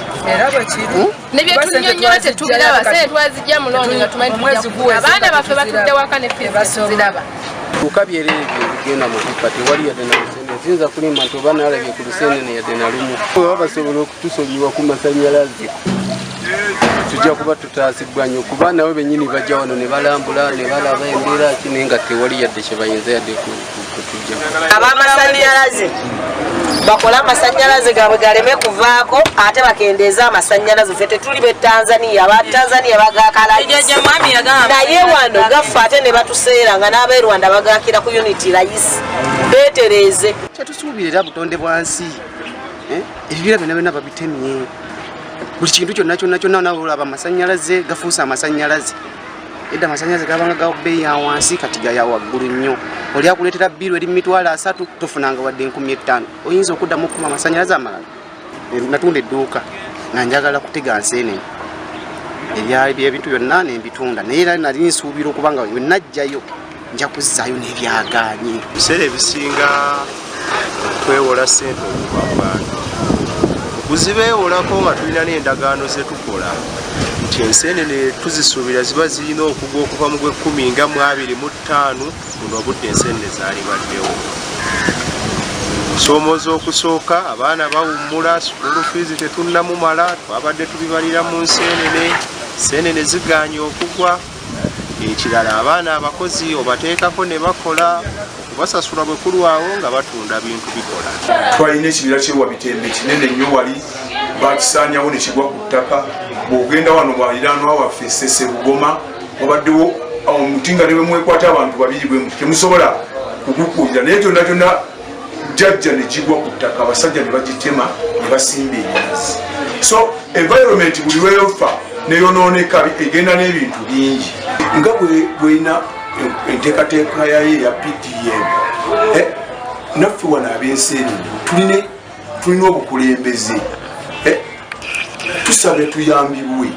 ne bye tunnyonnyola tetubiraba sente twazijja mu looni nga tumanyi tujja kugula abaana baffe batudde waka ne fizi tuziraba. Ukabyerere bigenda mu kipati wali yadde na zinza kulima nti oba nalabye ku lusenene yadde na lumu baba basobola okutusolibwa ku masannyalaze tujja kuba tutaasibwa nnyo kuba nawe bennyini bajja wano ne balambula ne balaba embeera kine nga tewali yadde kye bayinza yadde kutujja. Ab'amasannyalaze bakola amasannyalaze gaabwe galeme kuvaako ate bakendeeza amasannyalaze. Ffe tetuli be Tanzania, aba Tanzania bagakalagisa naye wano gaffe ate ne batuseera nga n'ab'e Rwanda bagakira ku unity layisi beetereeze. Kyetusuubirira butonde bwansi ebibira byonna byonna babitemye. Buli kintu kyonna nawe olaba amasannyalaze gafuusa amasannyalaze. Edda amasannyalaze gabanga ga bbeeyi ya wansi kati ga ya waggulu nnyo. Oli akuleetera bbiru eri mitwalo 3 tofunanga wadde 15,000. Oyinza okuddamu okuma amasannyalaze amalala. Natunda edduuka nga njagala kutega nseenene. Ebintu byonna ne mbitunda naye era nali nsuubira okuba nga we najjayo nja kuzzaayo n'ebyagaanye. Biseera ebisinga okwewola ssente okuva mu bantu kuzibeewolako nga tulina n'endagaano ze tukola nti enseenene tuzisuubira ziba zirina okugwa okuva mu gw'ekkumi nga mu 25 buno obudde enseenene zaali baddewo. Kusoomoza okusooka abaana bawummula, school fees tetunnamumala, twabadde tubibalira mu nseenene zigaanye okugwa. Ekirala abaana abakozi obateekako ne bakola basasula bwe kulwawo nga batunda bintu bikola. Twalina ekibira ky'ewa Bitembe kinene nnyo wali bakisaanyawo ne kigwa ku ttaka. Bw'ogenda wano baliraanwa waffe Ssese Bugoma wabaddewo omuti nga ne bwe mwekwata abantu babiri bwe muti temusobola kugukuulira naye gyonna gyonna jjajja ne gigwa ku ttaka abasajja ne bagitema ne basimba enyazi. So environment buli lweyofa neyonooneka egenda n'ebintu bingi nga bw'erina enteekateeka yayo eya PDM. Naffe wano ab'enseenene tulina obukulembeze tusabe tuyambibwe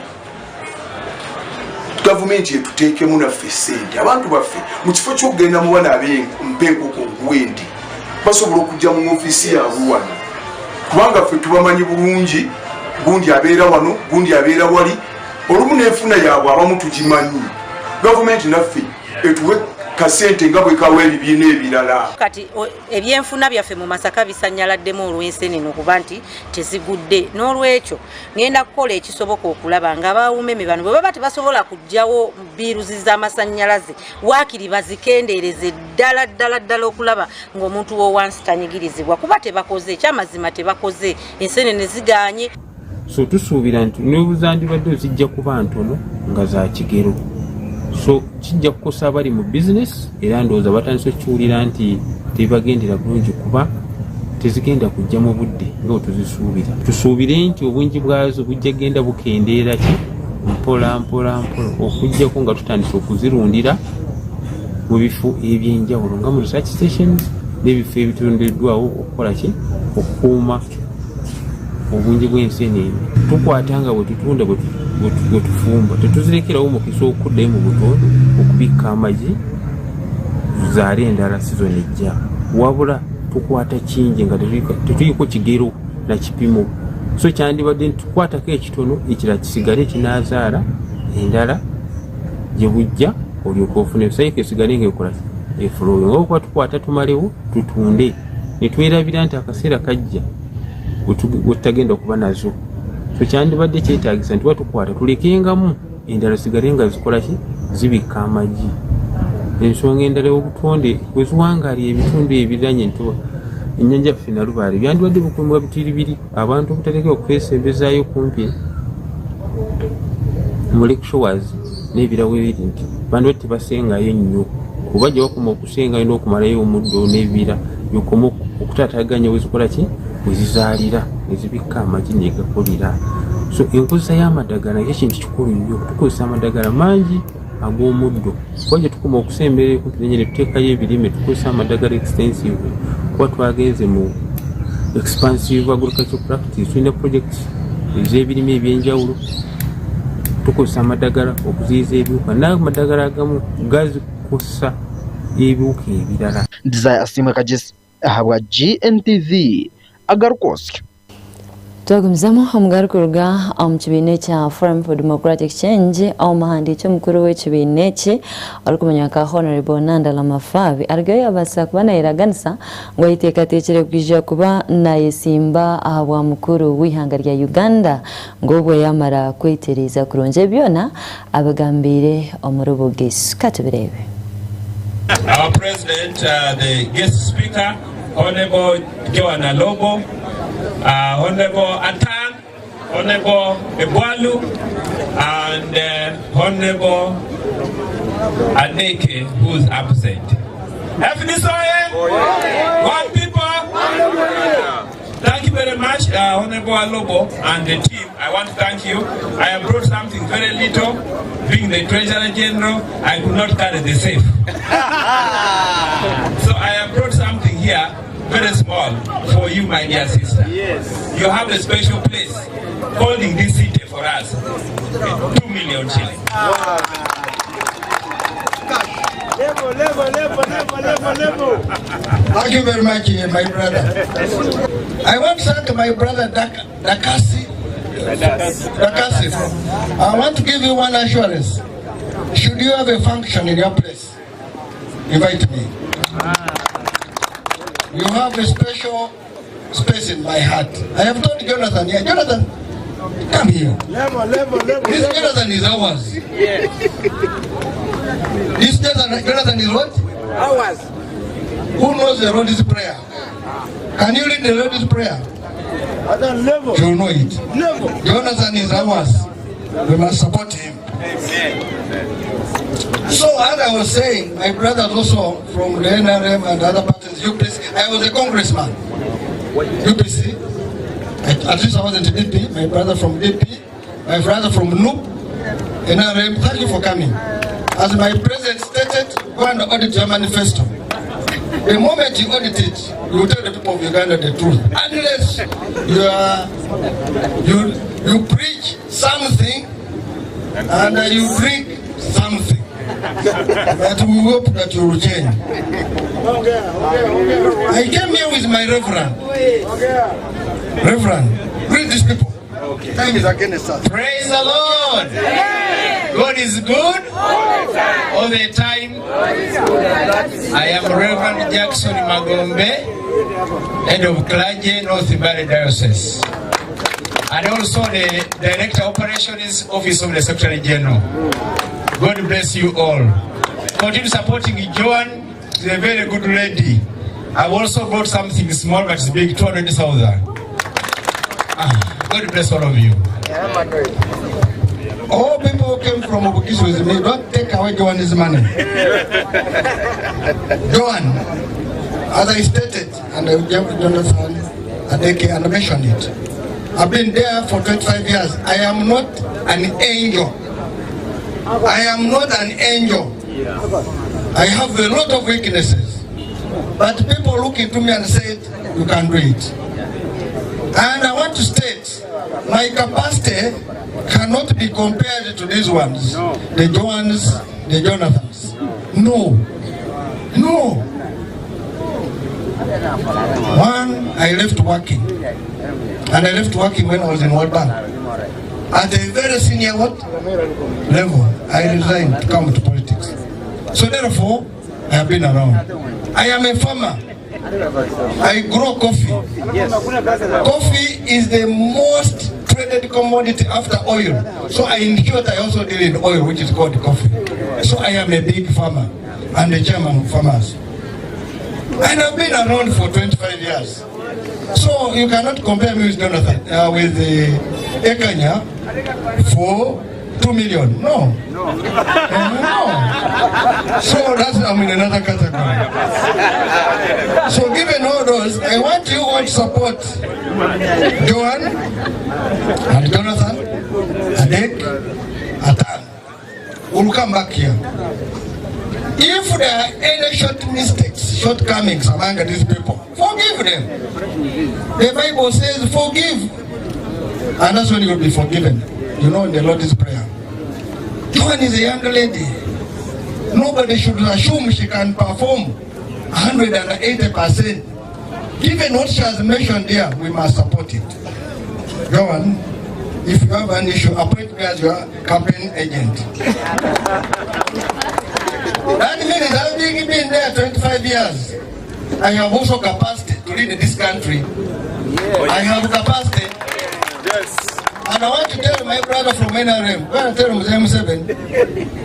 gavumenti etuteekemu naffe ssente. Abantu baffe mu kifo ky'okugenda mu bana ab'empenkoko Gwendi basobola okujja mu ofiisi yaabwe wano kubanga ffe tubamanyi bulungi. Gundi abeera wano, gundi abeera wali, olumu n'enfuna yaabwe abamu tugimanyi. Gavumenti naffe etuwe kasente nga bwe kawa ebibiina ebirala. Kati ebyenfuna byaffe mu Masaka bisanyaladdemu olw'ensenene okuba nti tezigudde. N'olwekyo ngenda kukola ekisoboka okulaba nga baawumeme bano bwe baba tebasobola kuggyawo biruzi z'amasannyalaze waakiri bazikendeereze ddala okulaba ng'omuntu w'owansi tanyigirizibwa kuba tebakoze ekyamazima tebakoze ensenene zigaanye. So tusuubira nti n'obuzandibadde zijja kuba ntono nga za kigero so kijja kukosa abali mu business era ndowooza batandise okukiwulira nti tebibagendera bulungi kuba tezigenda kujja mu budde nga tuzisuubira. Tusuubire nti obungi bwazo bujja genda bukendeera ki mpola mpola mpola okujjako nga tutandise okuzirundira mu bifo ebyenjawulo nga mu research stations n'ebifo ebitondeddwawo okukola ki okukuuma obungi bw'enseenene. Tukwata nga bwe tutunda bwe tufumba tetuzirekerawo mukisa okuddayo mu butonde okubikka amagi zaale endala sizoni ejja, wabula tukwata kingi nga tetuyiko kigero na kipimo. So kyandibadde ntukwatako ekitono ekira kisigale kinaazaala endala gye bujja olyoka ofune sayika esigale ngaekola efulooyo nga okuba tukwata tumalewo tutunde ne twerabira nti akaseera kajja wetutagenda okuba nazo. So kyandibadde kyetaagisa nti watukwata tulekengamu endala sigale nga zikola ki zibikka amagi. Ensonga endala y'obutonde bwe ziwangaaliye ebitundu ebiranye ntuba ennyanja ffe na Lubaale byandibadde bukuumibwa bitiribiri abantu obutateekera okwesembezaayo kumpi mu lake showers n'ebirawo ebiri nti bandibadde tebasengayo nnyo kuba gye bakoma okusengayo n'okumalayo omuddo n'ebibira byokoma okutaataganya wezikola ki wezizaalira nezibikka amagi negakulira. So enkozesa y'amadagala ekintu kikulu nnyo. Tukozesa amadagala mangi ag'omuddo kuba gye tukoma okusembera kumpi nenyene tuteekayo ebirime tukozesa amadagala extensive kuba twagenze mu expansive agricultural practice. Tulina projects ez'ebirime ebyenjawulo tukozesa amadagala okuziyiza ebiwuka n'amadagala agamu gazikosa ebiwuka ebirala. Desire Asimwe Kagesi ahabwa GNTV Agarikwotsya. Twagumizamu omugaruka ruga omu kibiina ekya Forum for Democratic Change omuhandiiki omukuru w'ekibiina eki olikumanya nka Honorable Nandala Mafabi arigayo yabasa kuba nayeraganisa ngu ayiteekateekere kwija kuba nayesimba ahabwa mukuru w'ihanga rya Uganda ng'obwe yamara kwetereza kurungi byona abagambiire omu Rubugesu. Katubirebe. Our President, the guest speaker, Honorable Joanna Lobo, Honorable Atan, Honorable Ebwalu, and Honorable Aneke, who's absent. One people. Thank you very much, Honorable Lobo and the team. I want to thank you. I have brought something very little. Being the Treasurer General, I could not carry the safe. So I have brought something here, very small, for you, my dear sister. Yes. You have a special place holding this city for us. 2 million shillings. Level. Thank you very much, my brother. I want to thank my brother Dakasi. I want to give you one assurance. Should you have a function in your place, invite me. You have a special space in my heart. I have told Jonathan, yeah, Jonathan, come here. Level. This Jonathan is ours. Yes. This Jonathan is what? Ours. Who knows the Lord's Prayer? Can you read the Lord's Prayer? You know it. Jonathan is ours. We must support him. Amen. So as I was saying, my brothers also from the NRM and other parties, UPC, I was a congressman. UPC. At least I wasn't a DP. My brother from DP, my brother from NUP, NRM. Thank you for coming. As my president stated, go and audit your manifesto. The moment you audit it, you will tell the people of Uganda the truth. Unless you preach something and you drink something. But we hope that you will change. I came here with my reverend. Reverend, greet these people. Time is against us. Praise the Lord. God is good all the time. I am Reverend Jackson Magombe, head of clergy, North Valley Diocese, and also the Director Operations Office of the Secretary General. God bless you all. Continue supporting Joan. She's a very good lady. I've also brought something small but it's big, 200,000. God bless all of you. All people who came from Obukisu with me, don't take away Joan's money. Joan, as I stated, and Jonathan Adeke and mentioned it, I've been there for 25 years. I am not an angel. I am not an angel. I have a lot of weaknesses. But people look into me and said, you can do it. And I want to state, my capacity cannot be compared to these ones, the Joans, the Jonathans. No. No. One, I left working. And I left working when I was in World Bank. At a very senior level, I resigned to come to politics. So therefore, I have been around. I am a farmer. I grow coffee. Coffee is the most traded commodity after oil. So in short, I also deal in oil, which is called coffee. So I am a big farmer and the chairman of farmers. And I've been around for 25 years. So you cannot compare me with Jonathan, with Ekanya for 2 million. No. No. So that's, I'm in another category. So given all those, I want you all to support Joan and Jonathan, Adek, Atan. We'll come back here. If there are any mistakes, shortcomings among these people, forgive them. The Bible says forgive. And that's when you will be forgiven. You know, in the Lord's Prayer. Joan is a young lady. Nobody should assume she can perform 180%. Given what she has mentioned there, we must support it. Joan, if you have an issue, appoint me as your campaign agent. That means having been there 25 years, I have also capacity to lead this country. I have capacity. Yes. And I want to tell my brother from NRM, when I tell him M7,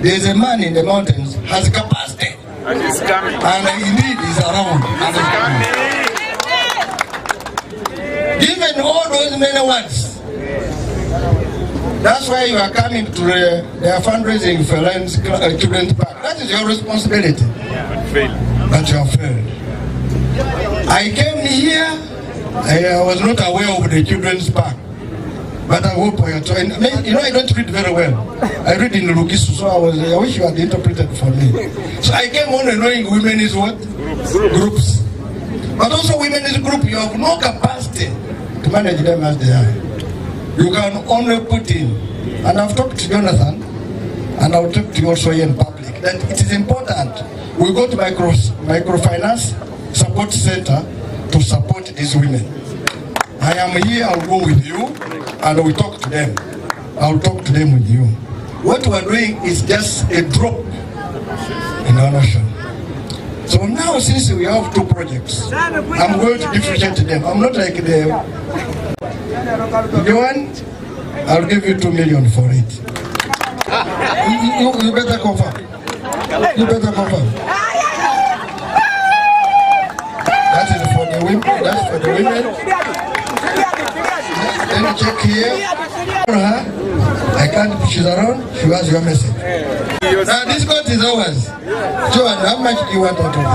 there's a man in the mountains, has capacity. And he's coming. And indeed he's around. And he's coming. Given all those many words, that's why you are coming to their fundraising for children's park. That is your responsibility. But you have failed. I came here, I was not aware of the children's park. But I hope you are trying. You know, I don't read very well. I read in Lukisu, so I wish you had interpreted for me. So I came on knowing women is what? Groups. But also women is group, you have no capacity to manage them as they are. You can only put in. And I've talked to Jonathan, and I'll talk to you also here in public, that it is important. We go to microfinance support center to support these women. I am here, I'll go with you, and we'll talk to them. I'll talk to them with you. What we're doing is just a drop in our ocean. So now, since we have two projects, I'm going to differentiate them. I'm not like the one, I'll give you 2 million for it. You better confirm. You better confirm. That is for the women. That's for the women. Let me check here. I can't. She's around. She has your message. Now this coat is ours. Joan, how much do you want out of it?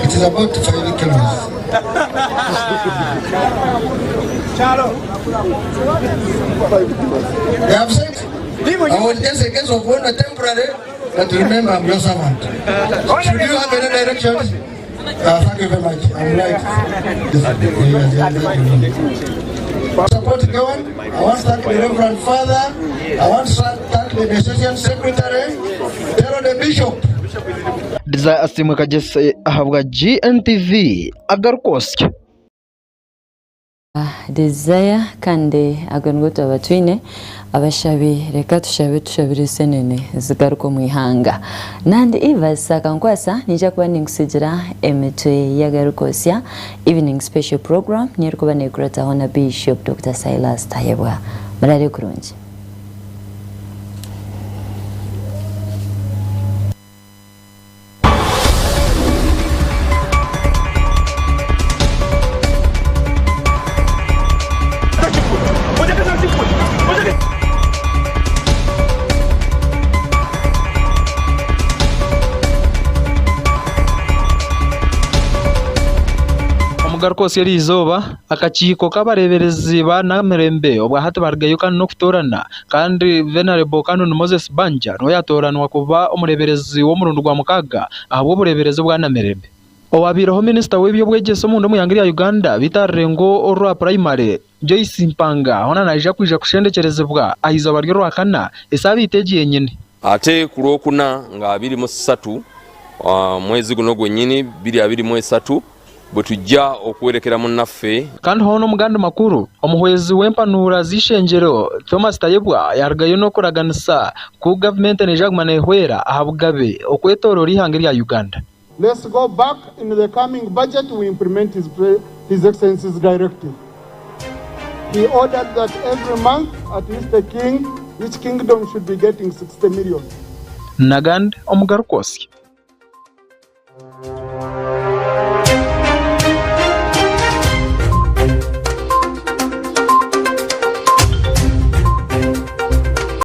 It is about 5 kilos. They have said, I was just a case of one temporary, but remember I'm your servant. Should you have any directions? Thank you very much. I'm like, support going. I want to thank the Reverend Father. I want to thank the Association Secretary, tell the Bishop. Desire Asimweka Jesse ahabwa GNTV Agarikwotsya. Desire kandi agangoto abatwine abashabi reka tushabire senene zigaruko mwihanga nandi evas Akankwasa nija kuba ningusigira emitwe y'Agarikwotsya evening special program niri kuba nekurata hona Bishop Dr. Silas Tayebwa murare kurungi. Agarikwotsya rizoba akakiiko k'abareberezi ba namirembe obwa hati barigayo kandi n'okutoorana kandi Venerable Canon Moses Banja niwe yatooranwa kuba omureberezi w'omurundi gwa mukaaga ahabw'obureberezi bwa namirembe. Owabiireho minisita w'ebyobwegyesa omu ihanga lya Uganda bita Rurengo orwa primary Joyce Mpanga hona naija kwija kushendekerezebwa ahiza baryo rwakana esabiite egi yenyine. Ate ku Lwokuna nga 23 mwezi guno gwennyini 2023 bwe tujja okwerekera munnaffe. Kandi hono muganda makuru omuhwezi w'empanuura z'ishengyero Thomas Tayebwa yarugayo n'okuraganisa ku gavumenti neija kuguma ehwera aha bugabe okwetoorora ihanga lya Uganda. Let's go back in the coming budget. We implement His Excellency's directive. He ordered that every month, at least each kingdom should be getting 60 million. Nagand Agarikwotsya.